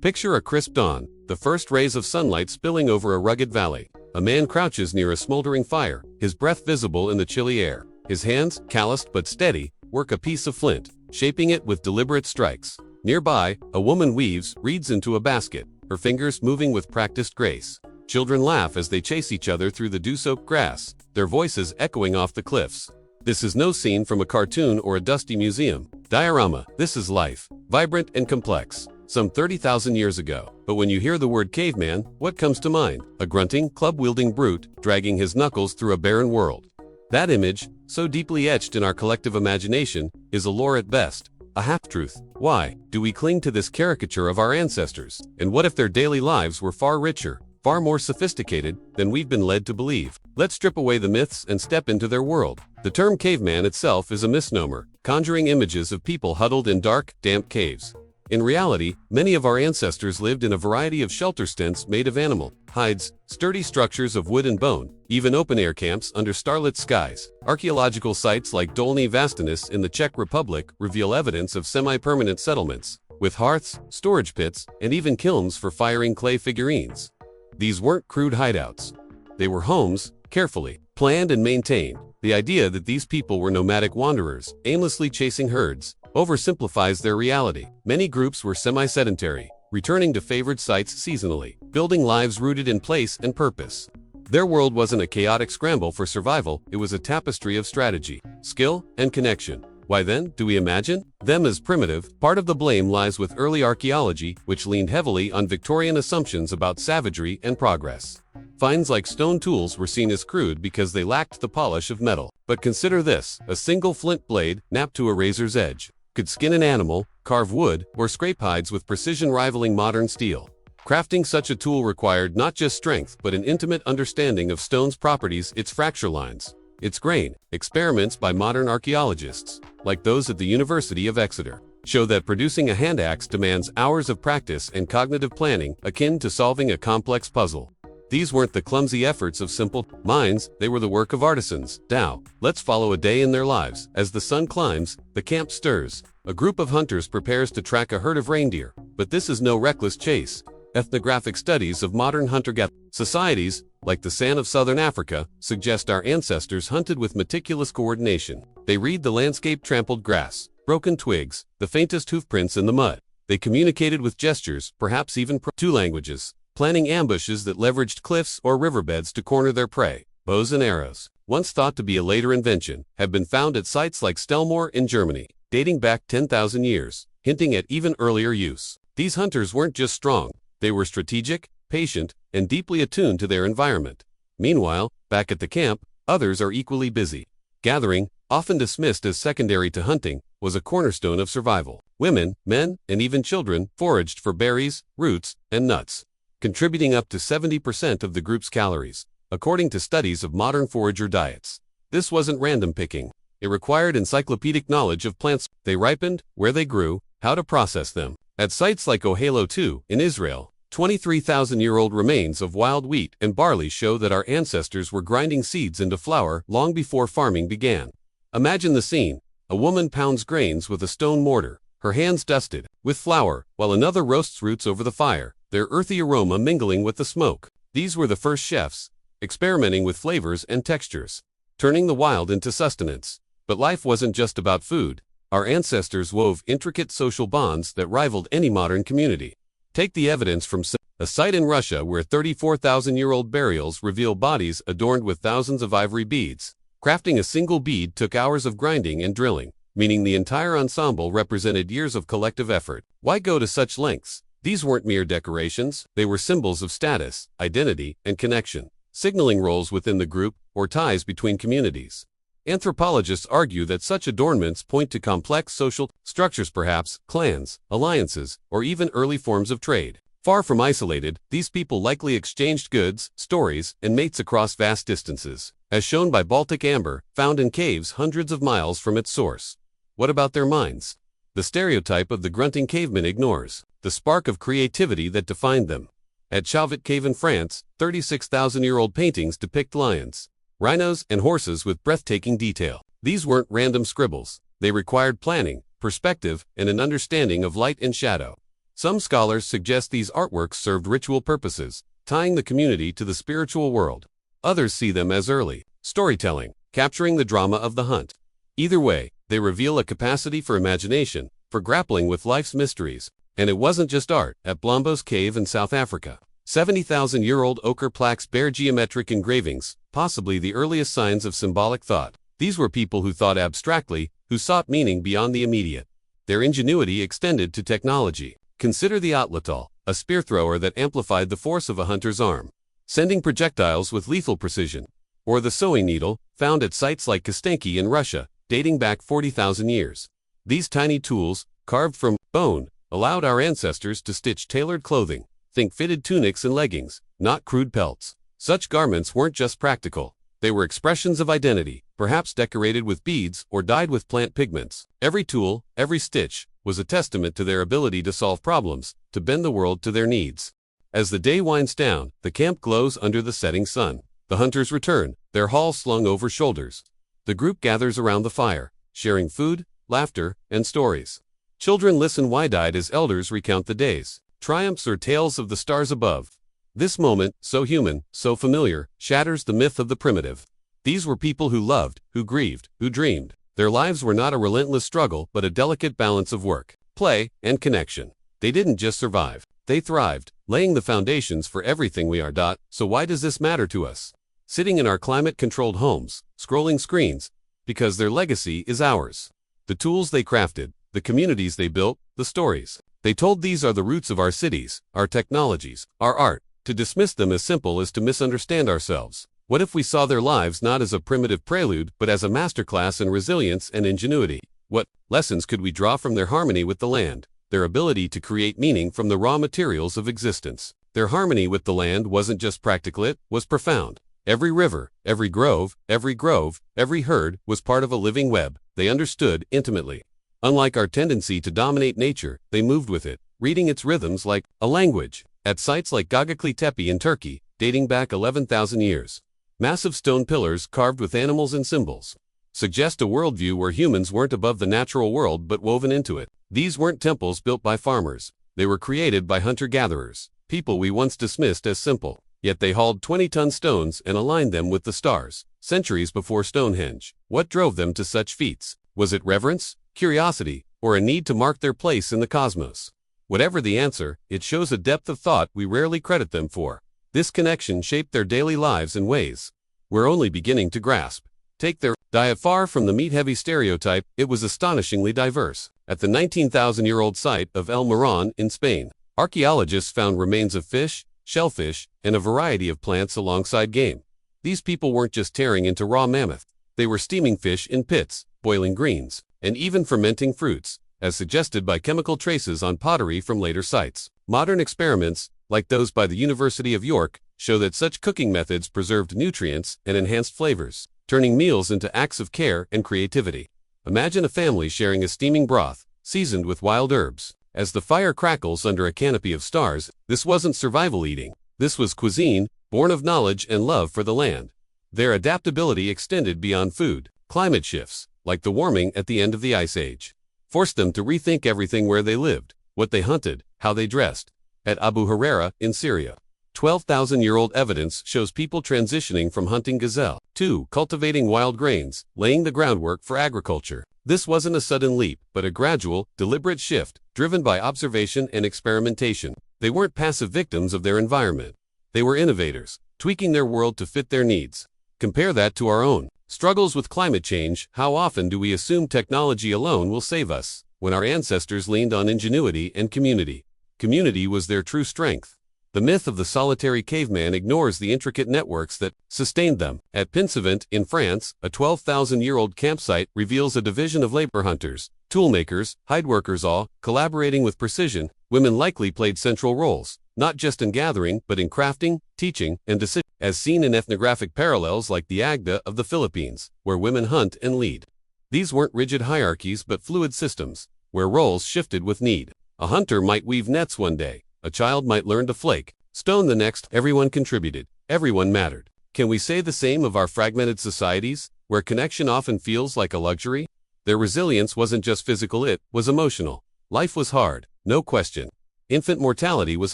Picture a crisp dawn, the first rays of sunlight spilling over a rugged valley. A man crouches near a smoldering fire, his breath visible in the chilly air. His hands, calloused but steady, work a piece of flint, shaping it with deliberate strikes. Nearby, a woman weaves reeds into a basket, her fingers moving with practiced grace. Children laugh as they chase each other through the dew-soaked grass, their voices echoing off the cliffs. This is no scene from a cartoon or a dusty museum. Diorama, this is life, vibrant and complex. Some 30,000 years ago. But when you hear the word caveman, what comes to mind? A grunting, club-wielding brute, dragging his knuckles through a barren world. That image, so deeply etched in our collective imagination, is a lore at best, a half-truth. Why do we cling to this caricature of our ancestors? And what if their daily lives were far richer, far more sophisticated than we've been led to believe? Let's strip away the myths and step into their world. The term caveman itself is a misnomer, conjuring images of people huddled in dark, damp caves. In reality, many of our ancestors lived in a variety of shelter tents made of animal hides, sturdy structures of wood and bone, even open-air camps under starlit skies. Archaeological sites like Dolní Vlastenice in the Czech Republic reveal evidence of semi-permanent settlements, with hearths, storage pits, and even kilns for firing clay figurines. These weren't crude hideouts. They were homes, carefully planned and maintained. The idea that these people were nomadic wanderers, aimlessly chasing herds, oversimplifies their reality. Many groups were semi-sedentary, returning to favored sites seasonally, building lives rooted in place and purpose. Their world wasn't a chaotic scramble for survival, it was a tapestry of strategy, skill, and connection. Why then do we imagine them as primitive? Part of the blame lies with early archaeology, which leaned heavily on Victorian assumptions about savagery and progress. Finds like stone tools were seen as crude because they lacked the polish of metal. But consider this, a single flint blade, napped to a razor's edge, could skin an animal, carve wood, or scrape hides with precision rivaling modern steel. Crafting such a tool required not just strength but an intimate understanding of stone's properties, its fracture lines, its grain. Experiments by modern archaeologists, like those at the University of Exeter, show that producing a hand axe demands hours of practice and cognitive planning akin to solving a complex puzzle. These weren't the clumsy efforts of simple minds, they were the work of artisans. Now, let's follow a day in their lives. As the sun climbs, the camp stirs. A group of hunters prepares to track a herd of reindeer. But this is no reckless chase. Ethnographic studies of modern hunter-gatherer societies, like the San of southern Africa, suggest our ancestors hunted with meticulous coordination. They read the landscape: trampled grass, broken twigs, the faintest hoofprints in the mud. They communicated with gestures, perhaps even two languages, planning ambushes that leveraged cliffs or riverbeds to corner their prey. Bows and arrows, once thought to be a later invention, have been found at sites like Stellmore in Germany, dating back 10,000 years, hinting at even earlier use. These hunters weren't just strong, they were strategic, patient, and deeply attuned to their environment. Meanwhile, back at the camp, others are equally busy. Gathering, often dismissed as secondary to hunting, was a cornerstone of survival. Women, men, and even children foraged for berries, roots, and nuts, contributing up to 70% of the group's calories, according to studies of modern forager diets. This wasn't random picking. It required encyclopedic knowledge of plants, they ripened, where they grew, how to process them. At sites like Ohalo II, in Israel, 23,000-year-old remains of wild wheat and barley show that our ancestors were grinding seeds into flour long before farming began. Imagine the scene. A woman pounds grains with a stone mortar, her hands dusted with flour, while another roasts roots over the fire, their earthy aroma mingling with the smoke. These were the first chefs, experimenting with flavors and textures, turning the wild into sustenance. But life wasn't just about food. Our ancestors wove intricate social bonds that rivaled any modern community. Take the evidence from a site in Russia where 34,000-year-old burials reveal bodies adorned with thousands of ivory beads. Crafting a single bead took hours of grinding and drilling, meaning the entire ensemble represented years of collective effort. Why go to such lengths? These weren't mere decorations, they were symbols of status, identity, and connection, signaling roles within the group or ties between communities. Anthropologists argue that such adornments point to complex social structures, perhaps clans, alliances, or even early forms of trade. Far from isolated, these people likely exchanged goods, stories, and mates across vast distances, as shown by Baltic amber, found in caves hundreds of miles from its source. What about their minds? The stereotype of the grunting caveman ignores the spark of creativity that defined them. At Chauvet Cave in France, 36,000-year-old paintings depict lions, rhinos, and horses with breathtaking detail. These weren't random scribbles. They required planning, perspective, and an understanding of light and shadow. Some scholars suggest these artworks served ritual purposes, tying the community to the spiritual world. Others see them as early storytelling, capturing the drama of the hunt. Either way, they reveal a capacity for imagination, for grappling with life's mysteries. And it wasn't just art. At Blombos Cave in South Africa, 70,000-year-old ochre plaques bear geometric engravings, possibly the earliest signs of symbolic thought. These were people who thought abstractly, who sought meaning beyond the immediate. Their ingenuity extended to technology. Consider the atlatl, a spear thrower that amplified the force of a hunter's arm, sending projectiles with lethal precision. Or the sewing needle, found at sites like Kostenki in Russia, dating back 40,000 years. These tiny tools, carved from bone, allowed our ancestors to stitch tailored clothing. Think fitted tunics and leggings, not crude pelts. Such garments weren't just practical. They were expressions of identity, perhaps decorated with beads or dyed with plant pigments. Every tool, every stitch, was a testament to their ability to solve problems, to bend the world to their needs. As the day winds down, the camp glows under the setting sun. The hunters return, their haul slung over shoulders. The group gathers around the fire, sharing food, laughter, and stories. Children listen wide-eyed as elders recount the days, triumphs or tales of the stars above. This moment, so human, so familiar, shatters the myth of the primitive. These were people who loved, who grieved, who dreamed. Their lives were not a relentless struggle but a delicate balance of work, play, and connection. They didn't just survive. They thrived, laying the foundations for everything we are. So why does this matter to us? Sitting in our climate-controlled homes, scrolling screens, because their legacy is ours. The tools they crafted, the communities they built, the stories they told, these are the roots of our cities, our technologies, our art. To dismiss them as simple as to misunderstand ourselves. What if we saw their lives not as a primitive prelude but as a masterclass in resilience and ingenuity? What lessons could we draw from their harmony with the land, their ability to create meaning from the raw materials of existence? Their harmony with the land wasn't just practical, it was profound. Every river, every grove, every herd was part of a living web they understood intimately. Unlike our tendency to dominate nature, they moved with it, reading its rhythms like a language. At sites like Göbekli Tepe in Turkey, dating back 11,000 years, massive stone pillars carved with animals and symbols suggest a worldview where humans weren't above the natural world but woven into it. These weren't temples built by farmers. They were created by hunter-gatherers, people we once dismissed as simple. Yet they hauled 20-ton stones and aligned them with the stars, centuries before Stonehenge. What drove them to such feats? Was it reverence, curiosity, or a need to mark their place in the cosmos? Whatever the answer, it shows a depth of thought we rarely credit them for. This connection shaped their daily lives in ways we're only beginning to grasp. Take their diet. Far from the meat-heavy stereotype, it was astonishingly diverse. At the 19,000-year-old site of El Morón in Spain, archaeologists found remains of fish, shellfish, and a variety of plants alongside game. These people weren't just tearing into raw mammoth. They were steaming fish in pits, boiling greens, and even fermenting fruits, as suggested by chemical traces on pottery from later sites. Modern experiments, like those by the University of York, show that such cooking methods preserved nutrients and enhanced flavors, turning meals into acts of care and creativity. Imagine a family sharing a steaming broth, seasoned with wild herbs. As the fire crackles under a canopy of stars, this wasn't survival eating. This was cuisine, born of knowledge and love for the land. Their adaptability extended beyond food. Climate shifts, like the warming at the end of the Ice Age, forced them to rethink everything: where they lived, what they hunted, how they dressed. At Abu Huraira in Syria, 12,000-year-old evidence shows people transitioning from hunting gazelle to cultivating wild grains, laying the groundwork for agriculture. This wasn't a sudden leap, but a gradual, deliberate shift, driven by observation and experimentation. They weren't passive victims of their environment. They were innovators, tweaking their world to fit their needs. Compare that to our own struggles with climate change. How often do we assume technology alone will save us, when our ancestors leaned on ingenuity and community? Community was their true strength. The myth of the solitary caveman ignores the intricate networks that sustained them. At Pinsevent in France, a 12,000-year-old campsite reveals a division of labor: hunters, toolmakers, hideworkers, all collaborating with precision. Women likely played central roles, not just in gathering, but in crafting, teaching, and decision, as seen in ethnographic parallels like the Agda of the Philippines, where women hunt and lead. These weren't rigid hierarchies but fluid systems, where roles shifted with need. A hunter might weave nets one day, a child might learn to flake stone the next. Everyone contributed, everyone mattered. Can we say the same of our fragmented societies, where connection often feels like a luxury? Their resilience wasn't just physical, it was emotional. Life was hard, no question. Infant mortality was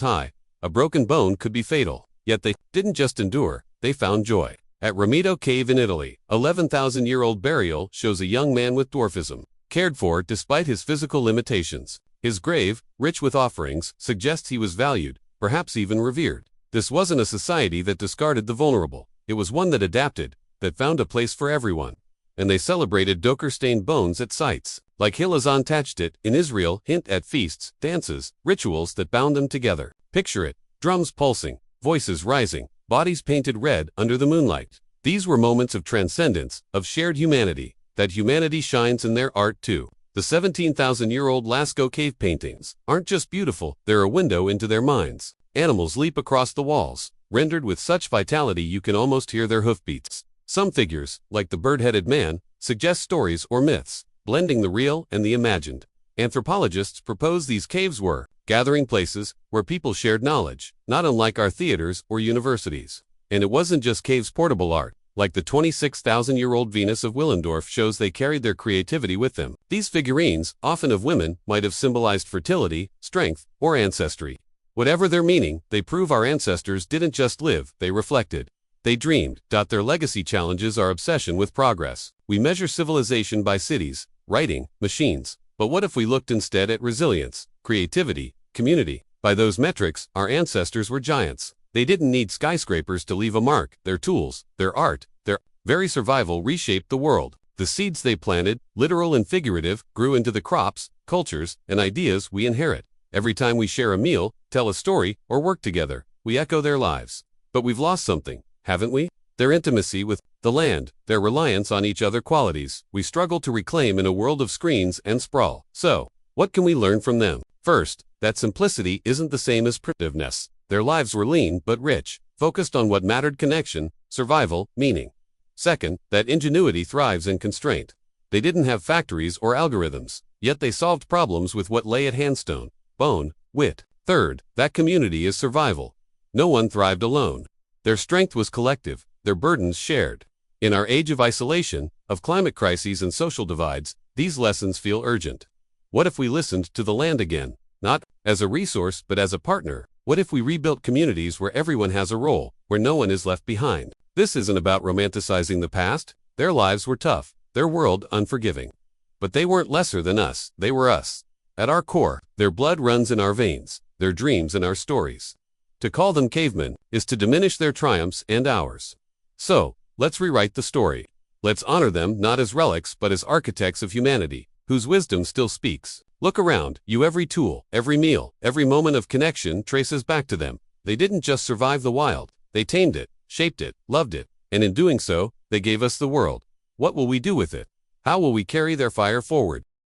high. A broken bone could be fatal. Yet they didn't just endure, they found joy. At Romito Cave in Italy, 11,000-year-old burial shows a young man with dwarfism, cared for despite his physical limitations. His grave, rich with offerings, suggests he was valued, perhaps even revered. This wasn't a society that discarded the vulnerable. It was one that adapted, that found a place for everyone. And they celebrated Docker-stained bones at sites, like Hilazon Tachtit in Israel, hint at feasts, dances, rituals that bound them together. Picture it, drums pulsing, voices rising, bodies painted red under the moonlight. These were moments of transcendence, of shared humanity. That humanity shines in their art too. The 17,000-year-old Lascaux cave paintings aren't just beautiful, they're a window into their minds. Animals leap across the walls, rendered with such vitality you can almost hear their hoofbeats. Some figures, like the bird-headed man, suggest stories or myths, blending the real and the imagined. Anthropologists propose these caves were gathering places where people shared knowledge, not unlike our theaters or universities. And it wasn't just caves' portable art. Like the 26,000-year-old Venus of Willendorf shows they carried their creativity with them. These figurines, often of women, might have symbolized fertility, strength, or ancestry. Whatever their meaning, they prove our ancestors didn't just live, they reflected. They dreamed. Their legacy challenges our obsession with progress. We measure civilization by cities, writing, machines. But what if we looked instead at resilience, creativity, community? By those metrics, our ancestors were giants. They didn't need skyscrapers to leave a mark. Their tools, their art, their very survival reshaped the world. The seeds they planted, literal and figurative, grew into the crops, cultures, and ideas we inherit. Every time we share a meal, tell a story, or work together, we echo their lives. But we've lost something, haven't we? Their intimacy with the land, their reliance on each other qualities, we struggle to reclaim in a world of screens and sprawl. So, what can we learn from them? First, that simplicity isn't the same as primitiveness. Their lives were lean but rich, focused on what mattered: connection, survival, meaning. Second, that ingenuity thrives in constraint. They didn't have factories or algorithms, yet they solved problems with what lay at hand: stone, bone, wit. Third, that community is survival. No one thrived alone. Their strength was collective, their burdens shared. In our age of isolation, of climate crises and social divides, these lessons feel urgent. What if we listened to the land again? Not as a resource but as a partner. What if we rebuilt communities where everyone has a role, where no one is left behind? This isn't about romanticizing the past. Their lives were tough, their world unforgiving. But they weren't lesser than us, they were us. At our core, their blood runs in our veins, their dreams in our stories. To call them cavemen is to diminish their triumphs and ours. So, let's rewrite the story. Let's honor them not as relics but as architects of humanity, whose wisdom still speaks. Look around you. Every tool, every meal, every moment of connection traces back to them. They didn't just survive the wild, they tamed it, shaped it, loved it, and in doing so, they gave us the world. What will we do with it? How will we carry their fire forward?